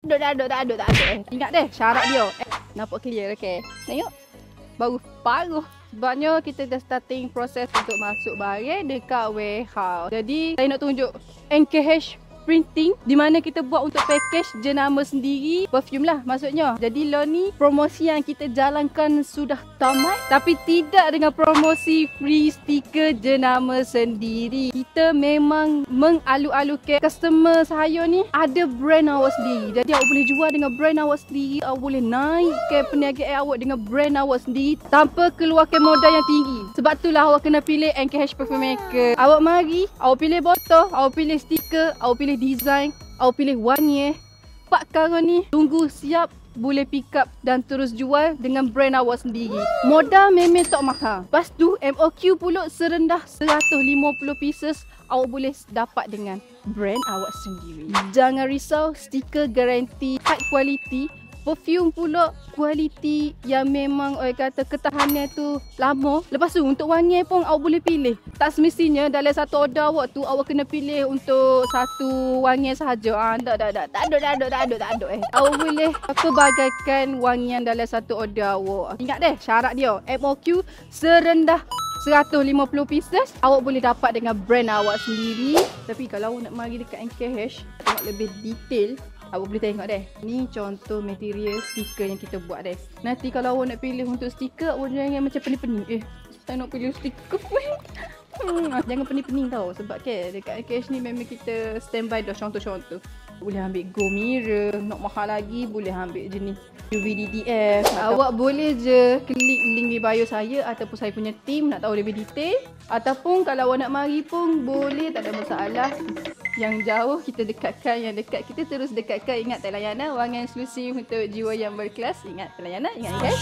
Tak ada. Ingat deh syarat dia. Nampak clear, okay. Tengok. Baru paruh. Sebabnya kita dah starting proses untuk masuk barang dekat warehouse. Jadi saya nak tunjuk NKH printing di mana kita buat untuk package jenama sendiri, perfume lah maksudnya. Jadi lo ni promosi yang kita jalankan sudah tamat, tapi tidak dengan promosi free stiker jenama sendiri. Kita memang mengalu-alukan customer saya ni ada brand awak sendiri. Jadi awak boleh jual dengan brand awak sendiri, awak boleh naikkan perniagaan awak dengan brand awak sendiri tanpa keluarkan modal yang tinggi. Sebab itulah awak kena pilih NKH Perfume Maker. Awak mari, awak pilih botol, awak pilih stiker, awak pilih design, awak pilih warna. 4 perkara ni tunggu siap boleh pick up dan terus jual dengan brand awak sendiri. Modal memang tak mahal. Lepas tu MOQ pula serendah 150 pieces awak boleh dapat dengan brand awak sendiri. Jangan risau, stiker garanti high quality. Perfume pula kualiti yang memang orang kata ketahanan tu lama. Lepas tu untuk wangi pun awak boleh pilih. Tak semestinya dalam satu order awak tu awak kena pilih untuk satu wangi sahaja. Tak ada. Awak boleh pelbagaikan wangian dalam satu order awak. Ingat deh syarat dia. MOQ serendah 150 pieces awak boleh dapat dengan brand awak sendiri. Tapi kalau awak nak mari dekat NKH tengok lebih detail, awak boleh tengok deh. Ni contoh material stiker yang kita buat deh. Nanti kalau awak nak pilih untuk stiker, awak jangan macam pening-pening. Saya nak pilih stiker pun. Jangan pening-pening tau. Sebab kan dekat NKH ni memang kita standby dah contoh-contoh. Boleh ambil go mirror, nak mahal lagi boleh ambil jenis UV-DDF. Awak boleh je klik link di bio saya ataupun saya punya team nak tahu lebih detail. Ataupun kalau awak nak mari pun boleh, tak ada masalah. Yang jauh kita dekatkan, yang dekat kita terus dekatkan. Ingat tak layanan wangan eksklusif untuk jiwa yang berkelas. Ingat tak layanan, ingat guys.